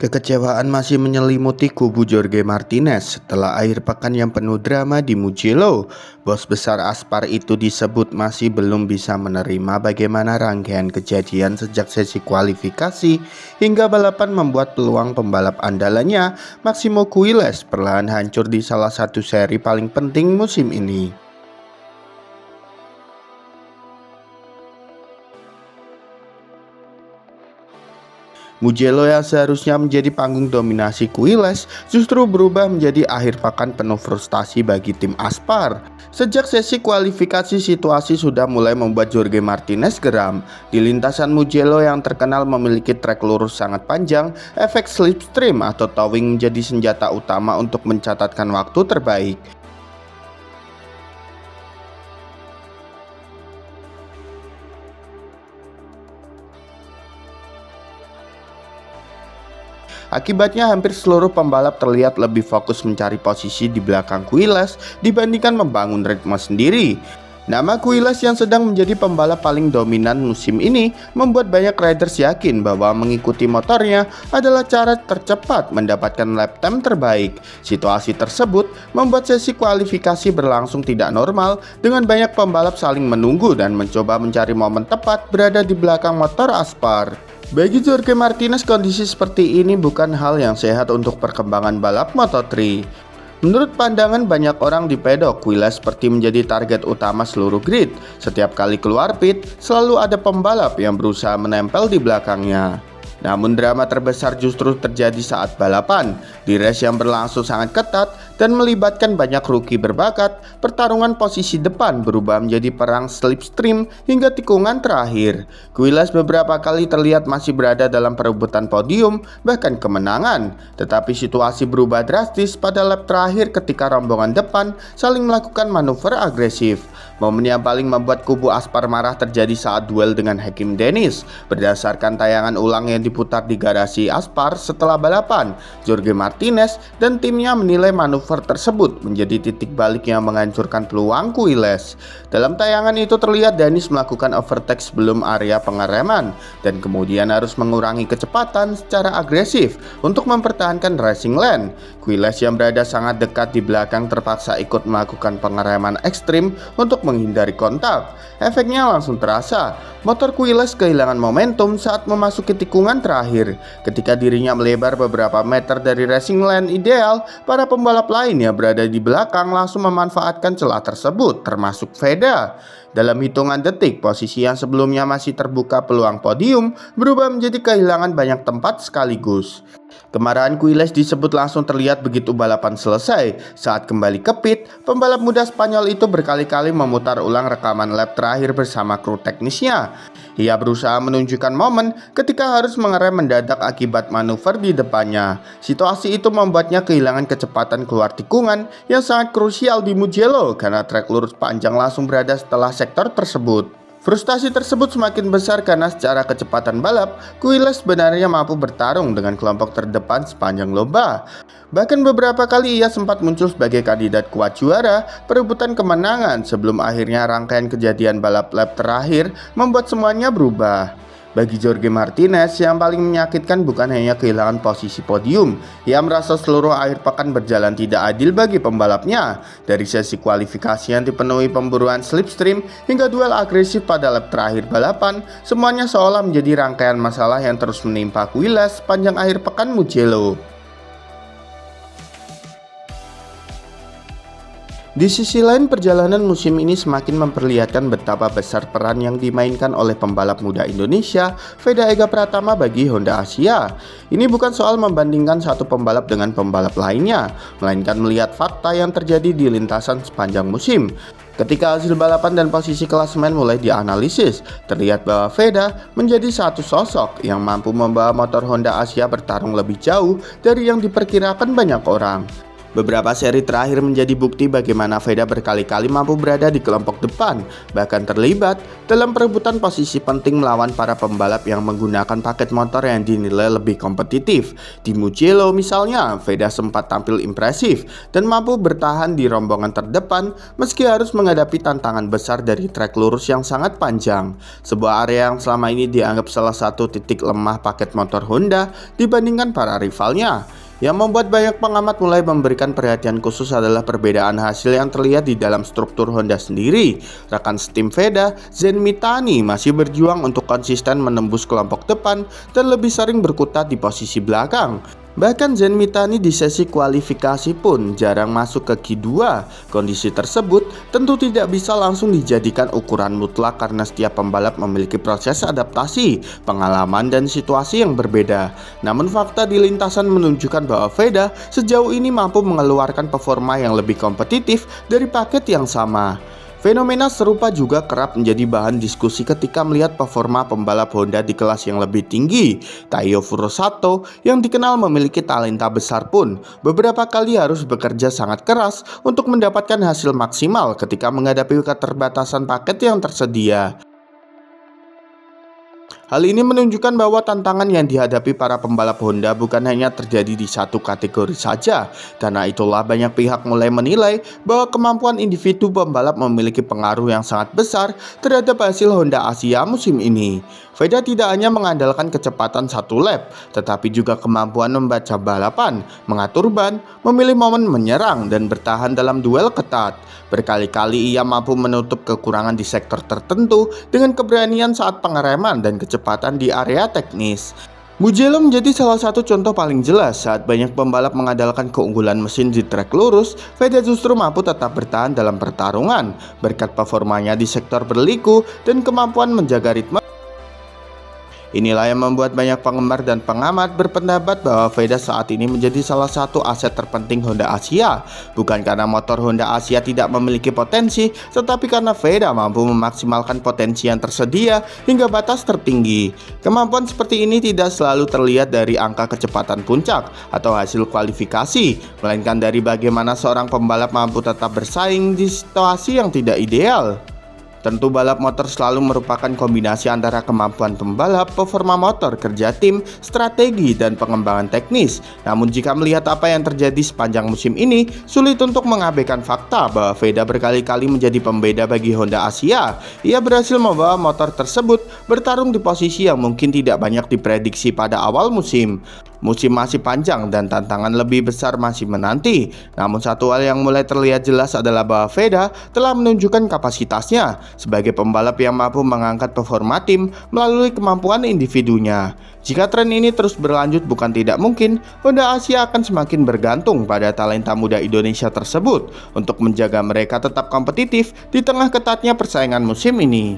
Kekecewaan masih menyelimuti kubu Jorge Martinez setelah akhir pekan yang penuh drama di Mugello. Bos besar Aspar itu disebut masih belum bisa menerima bagaimana rangkaian kejadian sejak sesi kualifikasi hingga balapan membuat peluang pembalap andalannya, Maximo Quiles, perlahan hancur di salah satu seri paling penting musim ini. Mugello yang seharusnya menjadi panggung dominasi Quiles justru berubah menjadi akhir pekan penuh frustasi bagi tim Aspar. Sejak sesi kualifikasi, situasi sudah mulai membuat Jorge Martinez geram. Di lintasan Mugello yang terkenal memiliki trek lurus sangat panjang, efek slipstream atau towing menjadi senjata utama untuk mencatatkan waktu terbaik. Akibatnya hampir seluruh pembalap terlihat lebih fokus mencari posisi di belakang Quiles dibandingkan membangun ritme sendiri. Nama Quiles yang sedang menjadi pembalap paling dominan musim ini membuat banyak riders yakin bahwa mengikuti motornya adalah cara tercepat mendapatkan lap time terbaik. Situasi tersebut membuat sesi kualifikasi berlangsung tidak normal dengan banyak pembalap saling menunggu dan mencoba mencari momen tepat berada di belakang motor Aspar. Bagi Jorge Martinez, kondisi seperti ini bukan hal yang sehat untuk perkembangan balap Moto3. Menurut pandangan banyak orang di pedok, Quiles seperti menjadi target utama seluruh grid. Setiap kali keluar pit, selalu ada pembalap yang berusaha menempel di belakangnya. Namun drama terbesar justru terjadi saat balapan. Di race yang berlangsung sangat ketat dan melibatkan banyak rookie berbakat, pertarungan posisi depan berubah menjadi perang slipstream hingga tikungan terakhir. Quiles beberapa kali terlihat masih berada dalam perebutan podium, bahkan kemenangan. Tetapi situasi berubah drastis pada lap terakhir ketika rombongan depan saling melakukan manuver agresif. Momen yang paling membuat kubu Aspar marah terjadi saat duel dengan Hakim Dennis. Berdasarkan tayangan ulang yang diputar di garasi Aspar setelah balapan, Jorge Martinez dan timnya menilai manuver tersebut menjadi titik balik yang menghancurkan peluang Quiles. Dalam tayangan itu terlihat Dennis melakukan overtake sebelum area pengereman dan kemudian harus mengurangi kecepatan secara agresif untuk mempertahankan racing lane. Quiles yang berada sangat dekat di belakang terpaksa ikut melakukan pengereman ekstrim untuk menghindari kontak. Efeknya langsung terasa. Motor Quiles kehilangan momentum saat memasuki tikungan terakhir. Ketika dirinya melebar beberapa meter dari racing lane ideal, para pembalap lain yang berada di belakang langsung memanfaatkan celah tersebut, termasuk Veda. Dalam hitungan detik, posisi yang sebelumnya masih terbuka peluang podium berubah menjadi kehilangan banyak tempat sekaligus. Kemarahan Quiles disebut langsung terlihat begitu balapan selesai. Saat kembali ke pit, pembalap muda Spanyol itu berkali-kali memutar ulang rekaman lap terakhir bersama kru teknisnya. Ia berusaha menunjukkan momen ketika harus mengerem mendadak akibat manuver di depannya. Situasi itu membuatnya kehilangan kecepatan keluar tikungan yang sangat krusial di Mugello karena trek lurus panjang langsung berada setelah sektor tersebut. Frustasi tersebut semakin besar karena secara kecepatan balap, Quiles sebenarnya mampu bertarung dengan kelompok terdepan sepanjang lomba. Bahkan beberapa kali ia sempat muncul sebagai kandidat kuat juara perebutan kemenangan sebelum akhirnya rangkaian kejadian balap lap terakhir membuat semuanya berubah. Bagi Jorge Martinez, yang paling menyakitkan bukan hanya kehilangan posisi podium. Ia merasa seluruh akhir pekan berjalan tidak adil bagi pembalapnya. Dari sesi kualifikasi yang dipenuhi pemburuan slipstream hingga duel agresif pada lap terakhir balapan, semuanya seolah menjadi rangkaian masalah yang terus menimpa Quiles sepanjang akhir pekan Mugello. Di sisi lain, perjalanan musim ini semakin memperlihatkan betapa besar peran yang dimainkan oleh pembalap muda Indonesia, Veda Ega Pratama bagi Honda Asia. Ini bukan soal membandingkan satu pembalap dengan pembalap lainnya, melainkan melihat fakta yang terjadi di lintasan sepanjang musim. Ketika hasil balapan dan posisi klasemen mulai dianalisis, terlihat bahwa Veda menjadi satu sosok yang mampu membawa motor Honda Asia bertarung lebih jauh dari yang diperkirakan banyak orang. Beberapa seri terakhir menjadi bukti bagaimana Veda berkali-kali mampu berada di kelompok depan, bahkan terlibat dalam perebutan posisi penting melawan para pembalap yang menggunakan paket motor yang dinilai lebih kompetitif. Di Mugello misalnya, Veda sempat tampil impresif dan mampu bertahan di rombongan terdepan meski harus menghadapi tantangan besar dari trek lurus yang sangat panjang. Sebuah area yang selama ini dianggap salah satu titik lemah paket motor Honda dibandingkan para rivalnya. Yang membuat banyak pengamat mulai memberikan perhatian khusus adalah perbedaan hasil yang terlihat di dalam struktur Honda sendiri. Rekan setim Veda, Zen Mitani, masih berjuang untuk konsisten menembus kelompok depan dan lebih sering berkutat di posisi belakang. Bahkan Zen Mitani di sesi kualifikasi pun jarang masuk ke Q2. Kondisi tersebut tentu tidak bisa langsung dijadikan ukuran mutlak karena setiap pembalap memiliki proses adaptasi, pengalaman, dan situasi yang berbeda. Namun fakta di lintasan menunjukkan bahwa Veda sejauh ini mampu mengeluarkan performa yang lebih kompetitif dari paket yang sama. Fenomena serupa juga kerap menjadi bahan diskusi ketika melihat performa pembalap Honda di kelas yang lebih tinggi. Taiyo Furusato yang dikenal memiliki talenta besar pun beberapa kali harus bekerja sangat keras untuk mendapatkan hasil maksimal ketika menghadapi keterbatasan paket yang tersedia. Hal ini menunjukkan bahwa tantangan yang dihadapi para pembalap Honda bukan hanya terjadi di satu kategori saja. Karena itulah banyak pihak mulai menilai bahwa kemampuan individu pembalap memiliki pengaruh yang sangat besar terhadap hasil Honda Asia musim ini. Veda tidak hanya mengandalkan kecepatan satu lap, tetapi juga kemampuan membaca balapan, mengatur ban, memilih momen menyerang, dan bertahan dalam duel ketat. Berkali-kali ia mampu menutup kekurangan di sektor tertentu dengan keberanian saat pengereman dan kecepatan di area teknis. Mugello menjadi salah satu contoh paling jelas saat banyak pembalap mengandalkan keunggulan mesin di trek lurus. Veda justru mampu tetap bertahan dalam pertarungan berkat performanya di sektor berliku dan kemampuan menjaga ritme. Inilah yang membuat banyak penggemar dan pengamat berpendapat bahwa Veda saat ini menjadi salah satu aset terpenting Honda Asia. Bukan karena motor Honda Asia tidak memiliki potensi, tetapi karena Veda mampu memaksimalkan potensi yang tersedia hingga batas tertinggi. Kemampuan seperti ini tidak selalu terlihat dari angka kecepatan puncak atau hasil kualifikasi, melainkan dari bagaimana seorang pembalap mampu tetap bersaing di situasi yang tidak ideal. Tentu balap motor selalu merupakan kombinasi antara kemampuan pembalap, performa motor, kerja tim, strategi, dan pengembangan teknis. Namun jika melihat apa yang terjadi sepanjang musim ini, sulit untuk mengabaikan fakta bahwa Veda berkali-kali menjadi pembeda bagi Honda Asia. Ia berhasil membawa motor tersebut bertarung di posisi yang mungkin tidak banyak diprediksi pada awal musim. Musim masih panjang dan tantangan lebih besar masih menanti. Namun satu hal yang mulai terlihat jelas adalah bahwa Veda telah menunjukkan kapasitasnya sebagai pembalap yang mampu mengangkat performa tim melalui kemampuan individunya. Jika tren ini terus berlanjut, bukan tidak mungkin Honda Asia akan semakin bergantung pada talenta muda Indonesia tersebut untuk menjaga mereka tetap kompetitif di tengah ketatnya persaingan musim ini.